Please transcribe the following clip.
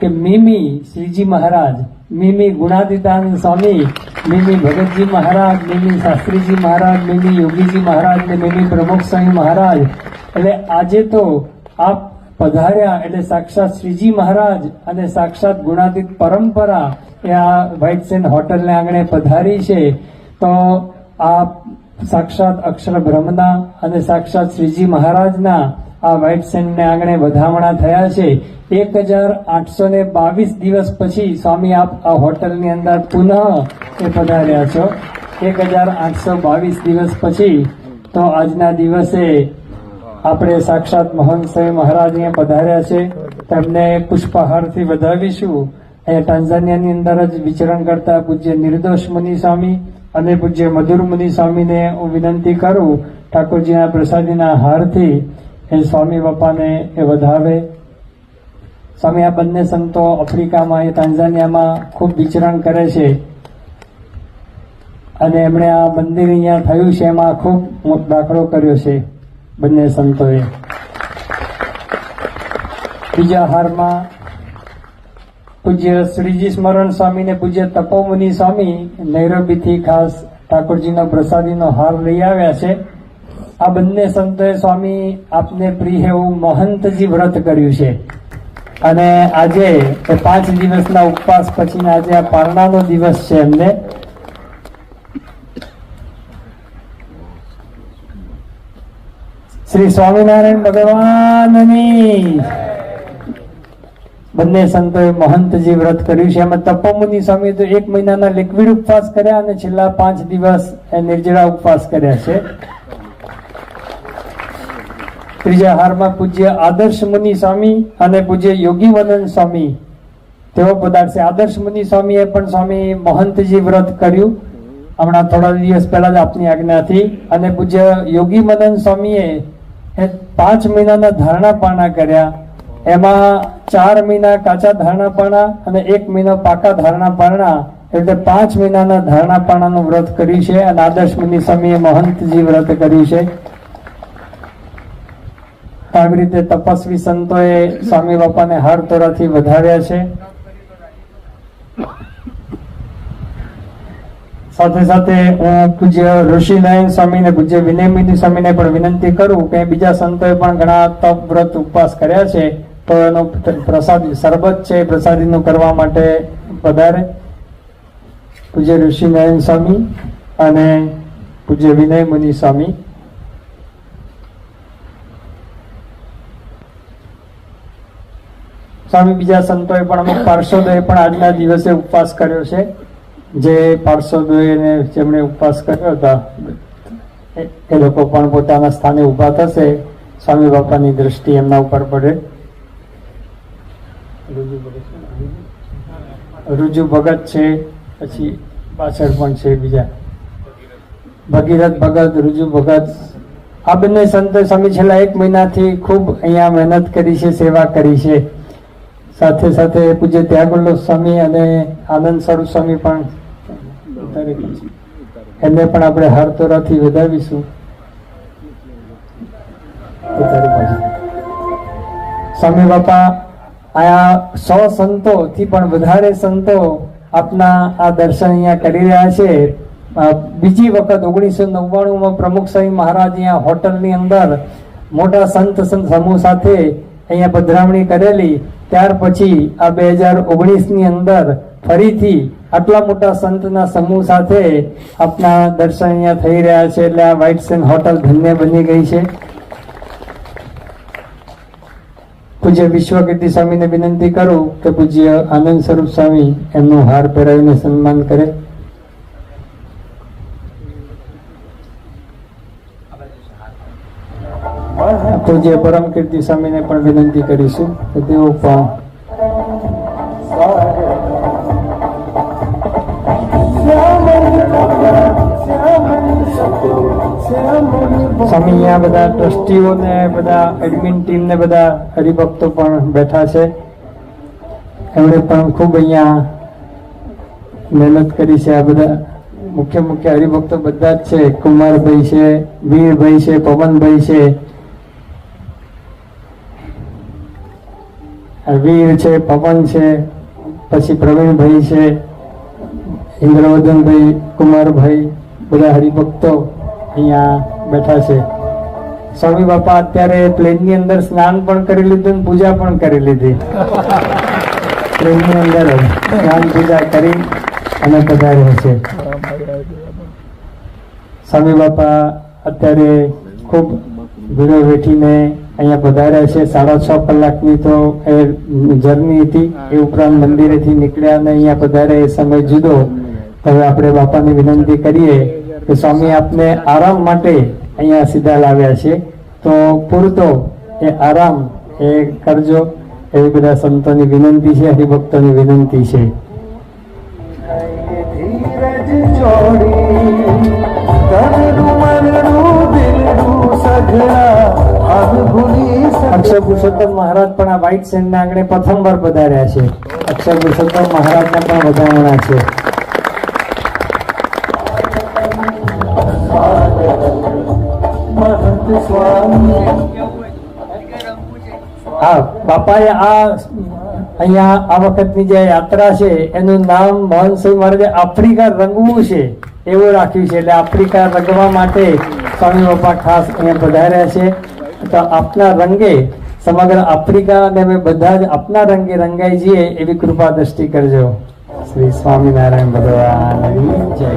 કે મીમી શ્રીજી મહારાજ, મીમી ગુણાતીતાનંદ સ્વામી, મીમી ભગતજી મહારાજ, મીમી શાસ્ત્રીજી મહારાજ, મીમી યોગીજી મહારાજ ને મીમી પ્રમુખ સ્વામી મહારાજ. એટલે આજે તો આપ પધાર્યા એટલે સાક્ષાત શ્રીજી મહારાજ અને સાક્ષાત ગુણાતીત પરંપરા એ આ વ્હાઇટ સેન્ડ હોટલને આંગણે પધારી છે. તો આ સાક્ષાત અક્ષર બ્રહ્મના અને સાક્ષાત શ્રીજી મહારાજના આ વ્હાઇટ સેન્ડને આંગણે વધામણા થયા છે. 1822 દિવસ પછી સ્વામી આપ આ હોટલની અંદર પુનઃ એ પધાર્યા છો. 1822 દિવસ પછી તો આજના દિવસે આપણે સાક્ષાત મોહન સ્વામી મહારાજ અહીંયા પધાર્યા છે. તેમને પુષ્પહારથી વધાવીશું. અહીંયા ટાંઝાનિયાની અંદર જ વિચરણ કરતા પૂજ્ય નિર્દોષ મુનિ સ્વામી અને પૂજ્ય મધુર મુનિ સ્વામીને હું વિનંતી કરું ઠાકોરજીના પ્રસાદીના હારથી એ સ્વામી બાપાને એ વધાવે. સ્વામી આ બંને સંતો આફ્રિકામાં એ ટાંઝાનિયામાં ખૂબ વિચરણ કરે છે અને એમણે આ મંદિર અહીંયા થયું છે એમાં ખૂબ દાખલો કર્યો છે બંને સંતોએ. બીજા હારમાં પૂજ્ય શ્રીજી સ્મરણ સ્વામી ને પૂજ્ય તપોમુનિ સ્વામી નૈરોબીથી ખાસ ઠાકોરજીનો પ્રસાદીનો હાર લઈ આવ્યા છે. આ બંને સંતોએ સ્વામી આપને પ્રિય એવું મહંતજી વ્રત કર્યું છે અને આજે 5 દિવસના ઉપવાસ પછી આજે આ પારણાનો દિવસ છે. એમને શ્રી સ્વામિનારાયણ ભગવાનની બંને સંતોએ મહંતજી વ્રત કર્યું છે. એમાં તપોમુનિ સ્વામી તો 1 મહિનાના લિક્વિડ ઉપવાસ કર્યા અને છેલ્લા 5 દિવસ એ નિર્જળા ઉપવાસ કર્યા છે. ત્રીજા હારમાં પૂજ્ય આદર્શ મુનિ સ્વામી અને પૂજ્ય યોગી વદન સ્વામી તેઓ પધારશે. આદર્શ મુનિ સ્વામીએ પણ સ્વામી મહંતજી વ્રત કર્યું હમણાં થોડા દિવસ પહેલા જ આપની આજ્ઞાથી. અને પૂજ્ય યોગી મદન સ્વામીએ 5 મહિનાના ધારણા પાણા કર્યા. એમાં 4 મહિના કાચા ધારણા પાણા અને 1 મહિનો પાકા ધારણા પાણા એટલે 5 મહિનાના ધારણા પાણાનું વ્રત કર્યું છે. અને આદર્શ મુનિ સ્વામીએ મહંતજી વ્રત કર્યું છે. આવી રીતે તપસ્વી સંતોએ સ્વામી બાપાને હાર તોરાથી વધાર્યા છે. સાથે સાથે હું પૂજ્ય ઋષિનારાયણ સ્વામી ને પૂજ્ય વિનયમુનિ સ્વામીને પણ વિનંતી કરું કે બીજા સંતોએ પણ ઘણા તપ વ્રત ઉપવાસ કર્યા છે તો એનો પ્રસાદ શરબત છે પ્રસાદીનું કરવા માટે પધારે. પૂજ્ય ઋષિનારાયણ સ્વામી અને પૂજ્ય વિનયમુનિ સ્વામી. સ્વામી બીજા સંતોએ પણ અમુક પાર્ષદોએ પણ આજના દિવસે ઉપવાસ કર્યો છે. જે પાર્ષદોએ જેમણે ઉપવાસ કર્યો હતા એ લોકો પણ પોતાના સ્થાને ઊભા થશે. સ્વામી બાપાની દ્રષ્ટિ એમના ઉપર પડે. રુજુ ભગત છે, પછી પાછળ પણ છે બીજા ભગીરથ ભગત, રુજુ ભગત. આ બંને સંતો સ્વામી છેલ્લા 1 મહિનાથી ખૂબ અહીંયા મહેનત કરી છે, સેવા કરી છે. સાથે સાથે પૂજ્ય ત્યાગવલ્લભ સ્વામી અને આનંદ સ્વરૂપ સ્વામી પણ એમને પણ આપણે હાર તોરાથી વધાવીશું. સ્વામી બાપા આ 100 સંતો થી પણ વધારે સંતો આપના આ દર્શન અહીંયા કરી રહ્યા છે. બીજી વખત 1999માં પ્રમુખ સ્વામી મહારાજ અહીંયા હોટલની અંદર મોટા સંત સમૂહ સાથે અહીંયા પધરામણી કરેલી. ત્યાર પછી આ 2019ની અંદર ફરીથી આટલા મોટા સંતના સમૂહ સાથે આપના દર્શન અહીંયા થઈ રહ્યા છે. એટલે આ વ્હાઇટ સેન્ડ હોટલ ધન્ય બની ગઈ છે. પૂજ્ય વિશ્વકીર્તિ સ્વામીને વિનંતી કરું કે પૂજ્ય આનંદ સ્વરૂપ સ્વામી એમનું હાર પહેરાવીને સન્માન કરે. પૂજ્ય પરમ કીર્તિ સ્વામીને પણ વિનંતી કરીશું કે તેઓ પણ સ્વામી અહીંયા બધા ટ્રસ્ટીઓ ને બધા એડમિન ટીમ ને બધા હરિભક્તો પણ બેઠા છે. એમણે પણ ખૂબ અહીંયા મહેનત કરી છે. આ બધા મુખ્ય હરિભક્તો બધા જ છે. કુમારભાઈ છે, વીરભાઈ છે, પવનભાઈ છે. વીર છે, પવન છે, પછી પ્રવીણભાઈ છે, ઇન્દ્રવર્ધનભાઈ, કુમારભાઈ, બધા હરિભક્તો અહીંયા બેઠા છે. સ્વામી બાપા અત્યારે પ્લેનની અંદર સ્નાન પણ કરી લીધું ને પૂજા પણ કરી લીધી. પ્લેનની અંદર સ્નાન પૂજા કરી અને પધાર્યા છે. સ્વામી બાપા અત્યારે ખૂબ ભીડો વેઠીને અહીંયા પધાર્યા છે. 6.5 કલાકની તો એ જર્ની હતી. એ ઉપરાંત મંદિરેથી નીકળ્યા અને અહીંયા પધાર્યા એ સમય જુદો. હવે આપણે બાપાને વિનંતી કરીએ કે સ્વામી આપને આરામ માટે અહીંયા સીધા લાવ્યા છે, તો પૂરતો એ આરામ એ કરજો એવી બધા સંતોની વિનંતી છે, હરિભક્તોની વિનંતી છે. અક્ષર પુરુષોત્તમ મહારાજ પણ આ વ્હાઇટ સેન્ડના આંગણે પ્રથમવાર પધાર્યા છે. અક્ષર પુરુષોત્તમ મહારાજને પણ વધારણા છે. હા, બાપાએ અહીંયા આ વખતની જે યાત્રા છે એનું નામ મોહનસિંહ મહારાજે આફ્રિકા રંગવું છે એવું રાખ્યું છે. એટલે આફ્રિકા રંગવા માટે સ્વામી બાપા ખાસ અહીંયા પધાર્યા છે. તો આપના રંગે સમગ્ર આફ્રિકા અને અમે બધા જ આપના રંગે રંગાઈ જઈએ એવી કૃપા દ્રષ્ટિ કરજો. શ્રી સ્વામિનારાયણ ભગવાન જય.